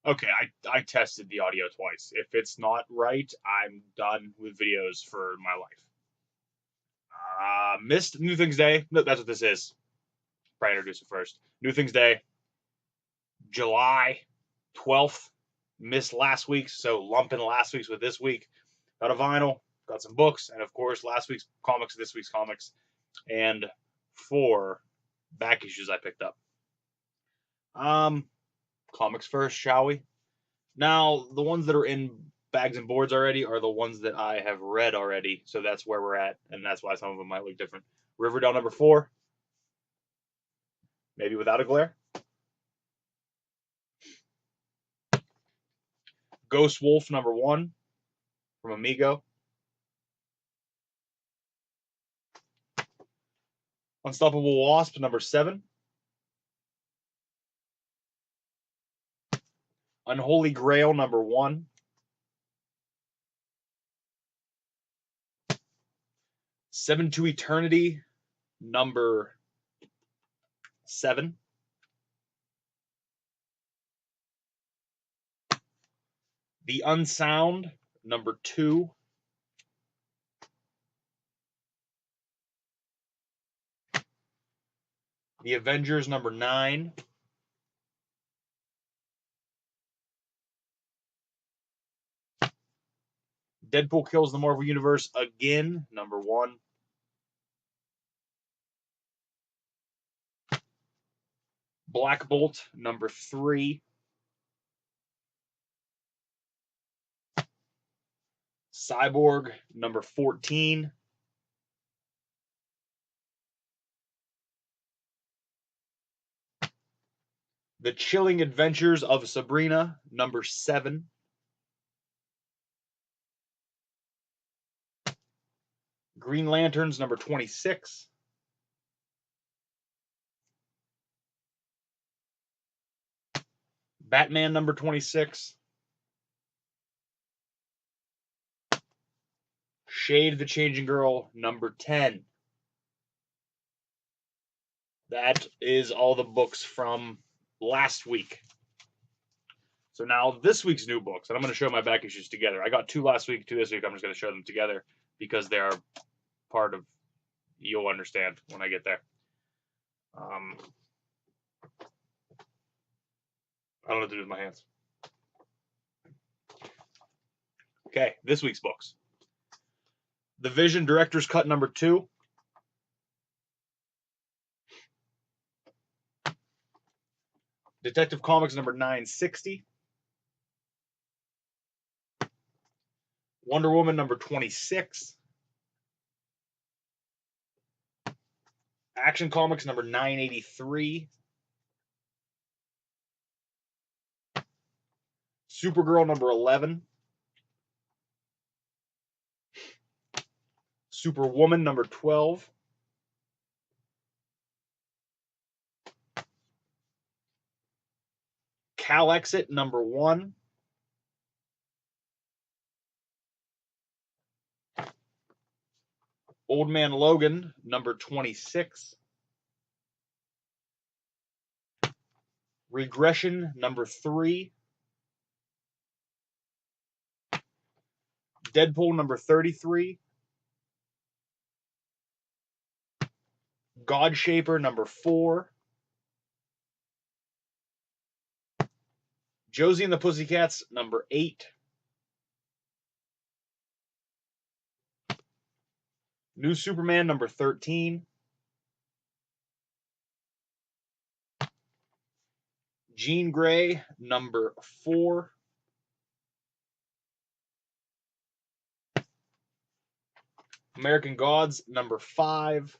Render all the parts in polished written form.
Okay, I tested the audio twice. If it's not right, I'm done with videos for my life. Missed New Things Day. No, that's what this is. Probably introduce it first. New Things Day, July 12th. Missed last week's, so lumping last week's with this week. Got a vinyl, got some books, and of course last week's comics, this week's comics, and 4 back issues I picked up. Comics first, shall we? Now, the ones that are in bags and boards already are the ones that I have read already, so that's where we're at, and that's why some of them might look different. Riverdale number 4, maybe without a glare. Ghost Wolf number 1 from Amigo. Unstoppable Wasp number 7. Unholy Grail number 1. Seven to Eternity number 7. The Unsound number 2. The Avengers number 9. Deadpool Kills the Marvel Universe Again number 1. Black Bolt number 3. Cyborg number 14. The Chilling Adventures of Sabrina number 7. Green Lanterns number 26. Batman number 26. Shade the Changing Girl number 10. That is all the books from last week. So now this week's new books, and I'm going to show my back issues together. I got 2 last week, 2 this week. I'm just going to show them together because they are part of, you'll understand when I get there. I don't know what to do with my hands. Okay, this week's books. The Vision Director's Cut number 2. Detective Comics number 960. Wonder Woman number 26. Action Comics number 983. Supergirl number 11. Superwoman number 12. Cal Exit number 1. Old Man Logan number 26. Regression number 3. Deadpool number 33. Godshaper number 4. Josie and the Pussycats number 8. New Superman number 13. Jean Grey number 4. American Gods number 5.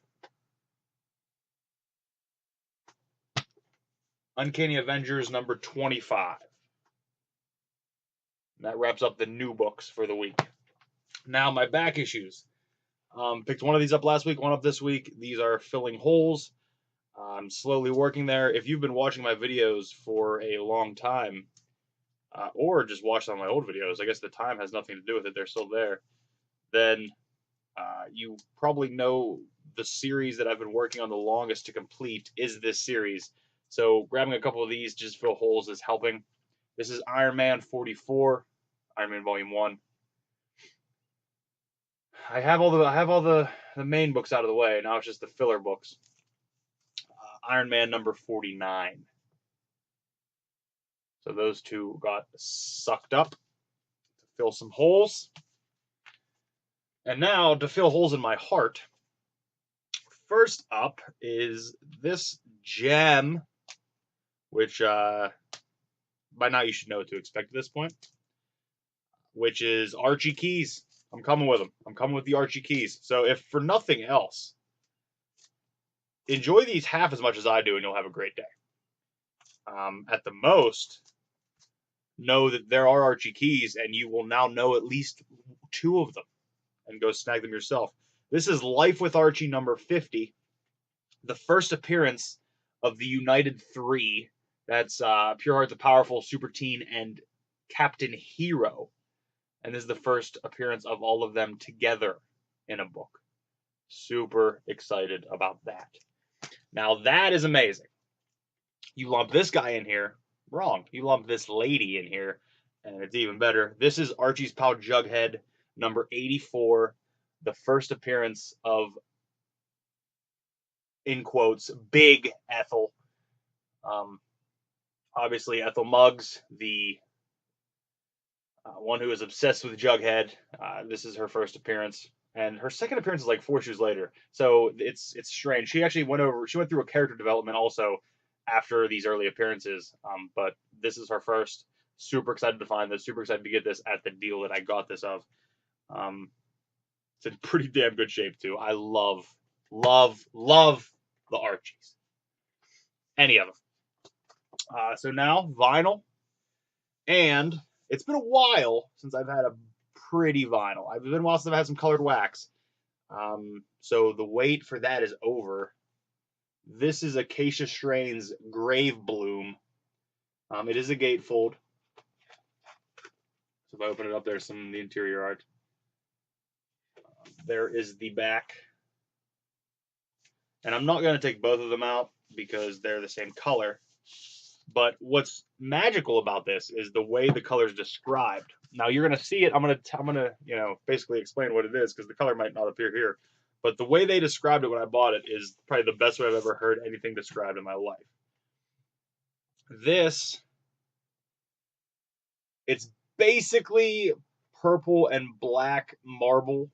Uncanny Avengers number 25. That wraps up the new books for the week. Now my back issues. Picked one of these up last week, one up this week. These are filling holes. I'm slowly working there. If you've been watching my videos for a long time, or just watched on my old videos, I guess the time has nothing to do with it, they're still there, then you probably know the series that I've been working on the longest to complete is this series. So grabbing a couple of these just fill holes is helping. This is Iron Man 44, Iron Man Volume 1. I have all the main books out of the way. Now it's just the filler books. Iron Man number 49. So those two got sucked up to fill some holes. And now to fill holes in my heart, first up is this gem, which by now you should know what to expect at this point, which is Archie Keys. I'm coming with them. I'm coming with the Archie Keys. So if for nothing else, enjoy these half as much as I do and you'll have a great day. At the most, know that there are Archie Keys and you will now know at least 2 of them and go snag them yourself. This is Life with Archie number 50, the first appearance of the United Three. That's Pure Heart the Powerful, Super Teen, and Captain Hero. And this is the first appearance of all of them together in a book. Super excited about that. Now that is amazing. You lump this guy in here, wrong. You lump this lady in here, and it's even better. This is Archie's pal Jughead, number 84, the first appearance of, in quotes, Big Ethel. Obviously, Ethel Muggs, the one who is obsessed with Jughead. This is her first appearance, and her second appearance is like 4 issues later. So it's strange. She actually went through a character development also after these early appearances. But this is her first. Super excited to find this. Super excited to get this at the deal that I got this of. It's in pretty damn good shape too. I love the Archies. Any of them. So now vinyl, and it's been a while since I've had a pretty vinyl. It's been a while since I've had some colored wax. So the wait for that is over. This is Acacia Strain's Grave Bloom. It is a gatefold. So if I open it up, there's some of the interior art. There is the back. And I'm not going to take both of them out because they're the same color. But what's magical about this is the way the color is described. Now you're going to see it. I'm going to basically explain what it is because the color might not appear here. But the way they described it when I bought it is probably the best way I've ever heard anything described in my life. It's basically purple and black marble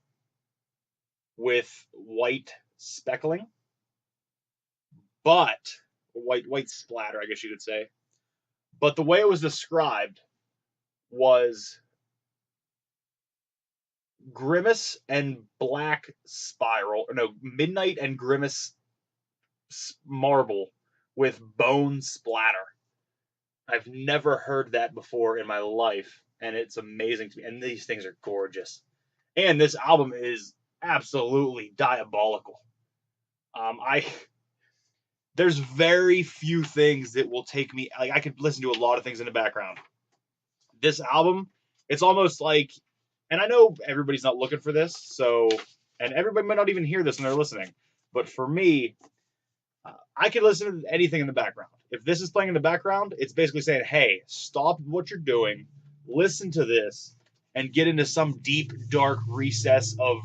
with white speckling, but white splatter, I guess you could say. But the way it was described was Grimace and Black Spiral, Midnight and Grimace marble with bone splatter. I've never heard that before in my life, and it's amazing to me. And these things are gorgeous. And this album is absolutely diabolical. There's very few things that will take me, like I could listen to a lot of things in the background. This album, it's almost like, and I know everybody's not looking for this, and everybody might not even hear this when they're listening, but for me, I can listen to anything in the background. If this is playing in the background, it's basically saying, hey, stop what you're doing, listen to this, and get into some deep, dark recess of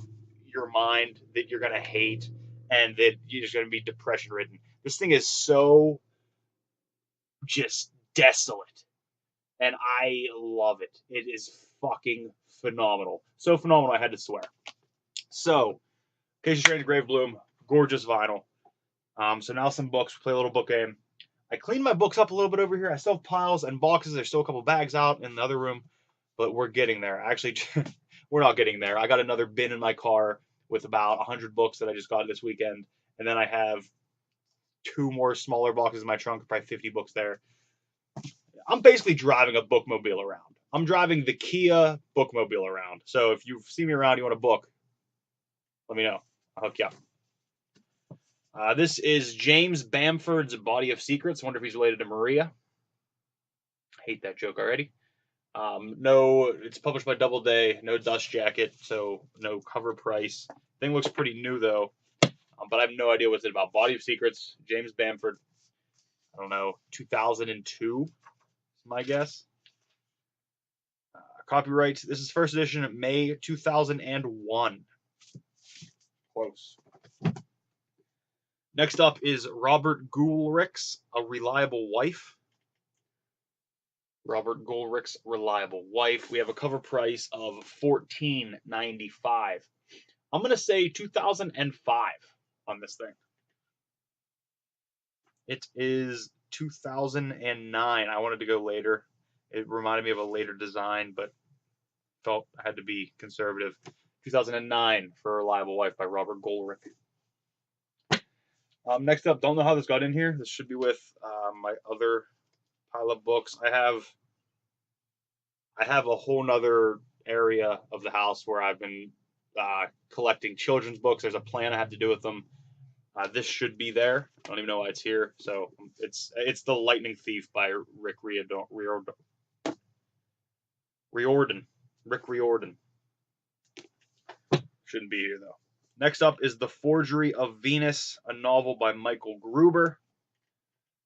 your mind that you're going to hate and that you're just going to be depression-ridden. This thing is so just desolate, and I love it. It is fucking phenomenal. So phenomenal, I had to swear. So, Acacia Strain's Grave Bloom, gorgeous vinyl. So now some books. We play a little book game. I cleaned my books up a little bit over here. I still have piles and boxes. There's still a couple bags out in the other room, but we're getting there. Actually, we're not getting there. I got another bin in my car with about 100 books that I just got this weekend, and then I have 2 more smaller boxes in my trunk, probably 50 books there. I'm basically driving a bookmobile around. I'm driving the Kia bookmobile around. So if you see me around, you want a book, let me know. I'll hook you up. This is James Bamford's Body of Secrets. I wonder if he's related to Maria. Hate that joke already. No, it's published by Doubleday. No dust jacket, so no cover price. Thing looks pretty new though, but I have no idea what's it about. Body of Secrets, James Bamford. I don't know, 2002 is my guess. Copyright. This is first edition, May 2001. Close. Next up is Robert Goulrich's A Reliable Wife. Robert Goulrich's Reliable Wife. We have a cover price of $14.95. I'm going to say 2005 on this thing. It is 2009. I wanted to go later. It reminded me of a later design, but felt I had to be conservative. 2009 for A Reliable Wife by Robert Goulrich. Next up, don't know how this got in here. This should be with my other pile of books. I have a whole nother area of the house where I've been collecting children's books. There's a plan I have to do with them. This should be there. I don't even know why it's here. So it's The Lightning Thief by Rick Riordan. Rick Riordan. Shouldn't be here though. Next up is The Forgery of Venus, a novel by Michael Gruber.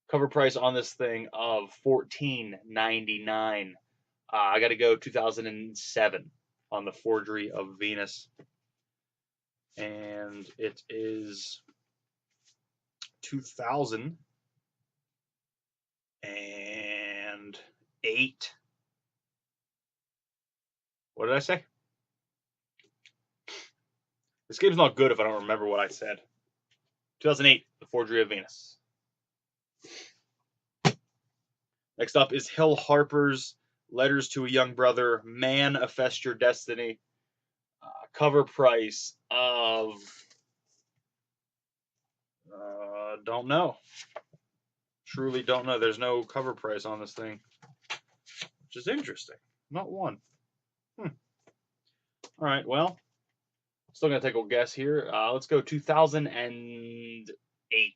Cover price on this thing of $14.99. I got to go 2007 on The Forgery of Venus. And it is 2008. What did I say? This game's not good if I don't remember what I said. 2008, The Forgery of Venus. Next up is Hill Harper's Letters to a Young Brother, Manifest Your Destiny. Cover price of... don't know. Truly don't know. There's no cover price on this thing, which is interesting. Not one. All right, well, still going to take a guess here. Let's go 2008.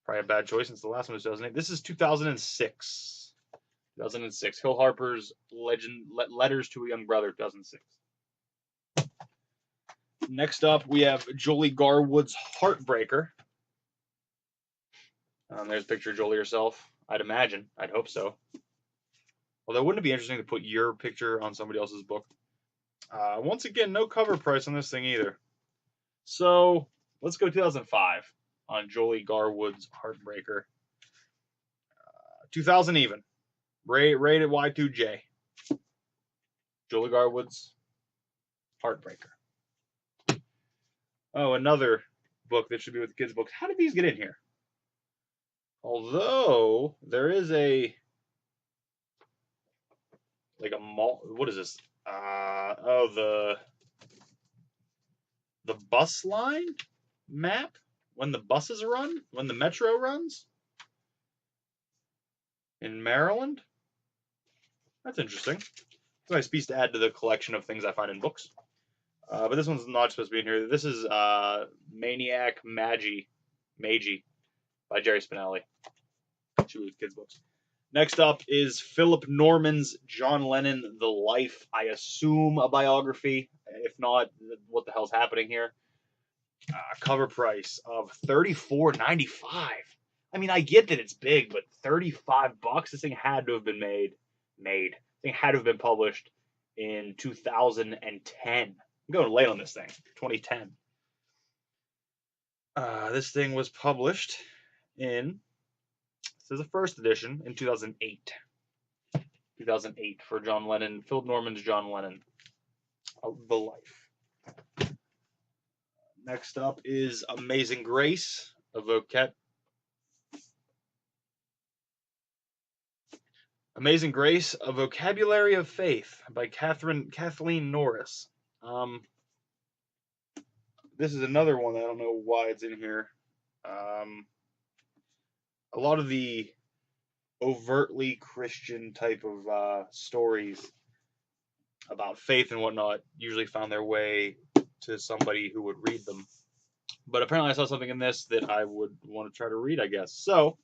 Probably a bad choice since the last one was 2008. This is 2006. 2006. Hill Harper's Letters to a Young Brother, 2006. Next up, we have Jolie Garwood's Heartbreaker. There's a picture of Jolie herself. I'd imagine. I'd hope so. Although, wouldn't it be interesting to put your picture on somebody else's book? Once again, no cover price on this thing either. So, let's go 2005 on Jolie Garwood's Heartbreaker. 2000 even. Rated Y2J. Jolie Garwood's Heartbreaker. Oh, another book that should be with the kids' books. How did these get in here? Although, there is a... like a mall... What is this? The bus line map? When the buses run? When the metro runs? In Maryland? That's interesting. It's a nice piece to add to the collection of things I find in books. But this one's not supposed to be in here. This is Maniac Magi by Jerry Spinelli. Two of the kids' books. Next up is Philip Norman's John Lennon, The Life. I assume a biography. If not, what the hell's happening here? Cover price of $34.95. I mean, I get that it's big, but $35? This thing had to have been made. This thing had to have been published in 2010. I'm going late on this thing. 2010. This thing was published in... This is the first edition in 2008. 2008 for John Lennon, Philip Norman's John Lennon, The Life. Next up is Amazing Grace, a Amazing Grace, A Vocabulary of Faith by Kathleen Norris. This is another one that I don't know why it's in here. A lot of the overtly Christian type of stories about faith and whatnot usually found their way to somebody who would read them. But apparently I saw something in this that I would want to try to read, I guess. So,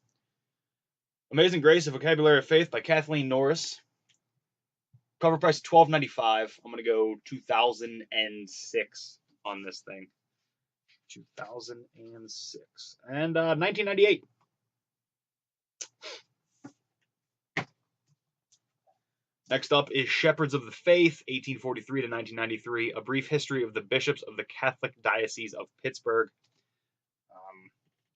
Amazing Grace, A Vocabulary of Faith by Kathleen Norris. Cover price $12.95. I'm going to go 2006 on this thing. 2006. And 1998. Next up is Shepherds of the Faith, 1843 to 1993, a brief history of the bishops of the Catholic Diocese of Pittsburgh.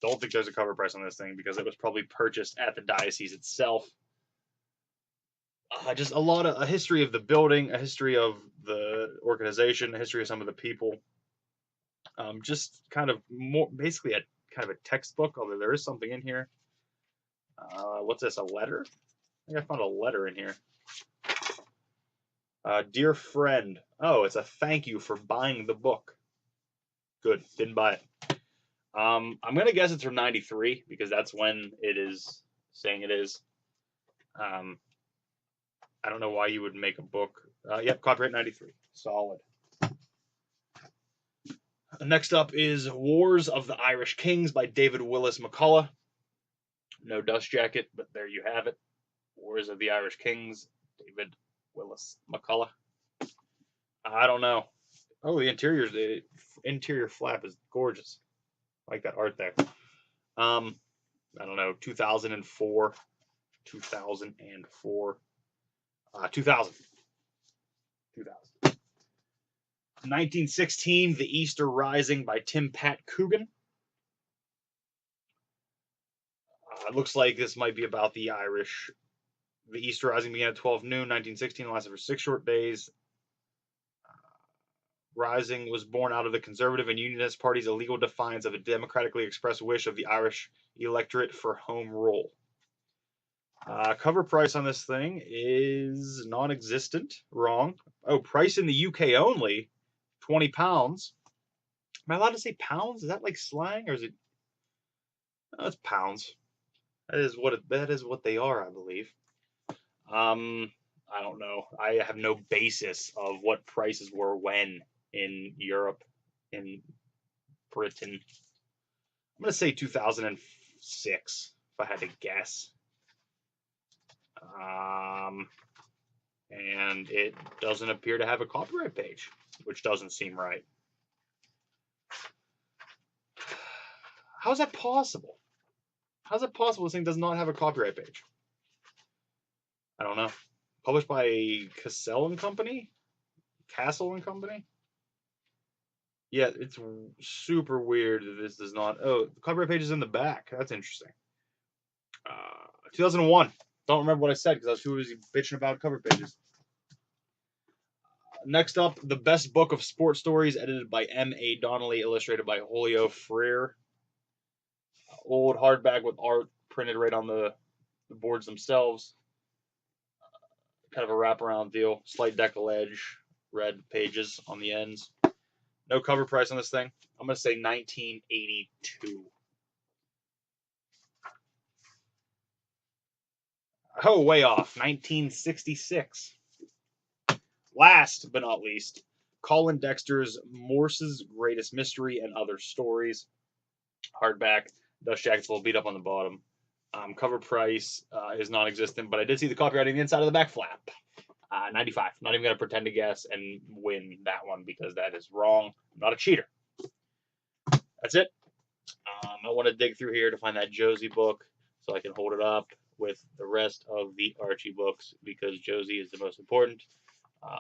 Don't think there's a cover price on this thing because it was probably purchased at the diocese itself. Just a history of the building, a history of the organization, a history of some of the people. Just kind of more, basically a kind of a textbook, although there is something in here. What's this, a letter? I think I found a letter in here. Dear friend. Oh, it's a thank you for buying the book. Good, didn't buy it. I'm going to guess it's from 93 because that's when it is saying it is. I don't know why you would make a book. Yep, copyright 93. Solid. Next up is Wars of the Irish Kings by David Willis McCullough. No dust jacket, but there you have it. Wars of the Irish Kings, David Willis McCullough. I don't know. Oh, the interior flap is gorgeous. I like that art there. I don't know, 2004. 2000. 1916, The Easter Rising by Tim Pat Coogan. It looks like this might be about the Irish. The Easter Rising began at 12 noon, 1916, lasted for 6 short days. Rising was born out of the Conservative and Unionist parties' illegal defiance of a democratically expressed wish of the Irish electorate for home rule. Cover price on this thing is non-existent. Wrong. Oh, price in the UK only, £20. Am I allowed to say pounds? Is that like slang, or is it? No, it's pounds. That is what they are, I believe. I don't know. I have no basis of what prices were when in Europe, in Britain. I'm gonna say 2006 if I had to guess. And it doesn't appear to have a copyright page, which doesn't seem right. How is that possible? How is it possible this thing does not have a copyright page? I don't know. Published by Cassell and Company? Castle and Company? Yeah, it's super weird that this does not. Oh, the copyright page is in the back. That's interesting. 2001. Don't remember what I said because I was too busy bitching about cover pages. Next up, The Best Book of Sports Stories, edited by M.A. Donnelly, illustrated by Julio Freire. Old hardback with art printed right on the boards themselves. Kind of a wraparound deal. Slight decollage, red pages on the ends. No cover price on this thing. I'm going to say 1982. Oh, way off. 1966. Last but not least, Colin Dexter's Morse's Greatest Mystery and Other Stories. Hardback. Dust jacket's a little beat up on the bottom. Cover price is non-existent, but I did see the copyright on the inside of the back flap. 95. Not even going to pretend to guess and win that one because that is wrong. I'm not a cheater. That's it. I want to dig through here to find that Josie book so I can hold it up with the rest of the Archie books because Josie is the most important.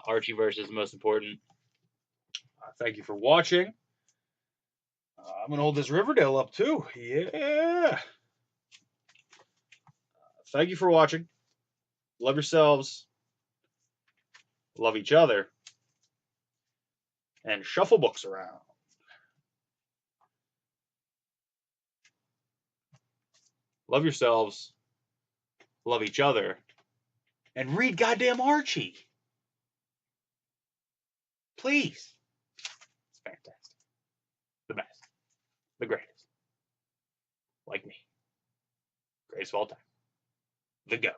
Archieverse is the most important. Thank you for watching. I'm going to hold this Riverdale up too. Yeah. Thank you for watching. Love yourselves. Love each other. And shuffle books around. Love yourselves. Love each other. And read goddamn Archie. Please. It's fantastic. The best. The greatest. Like me. Greatest of all time. The GOAT.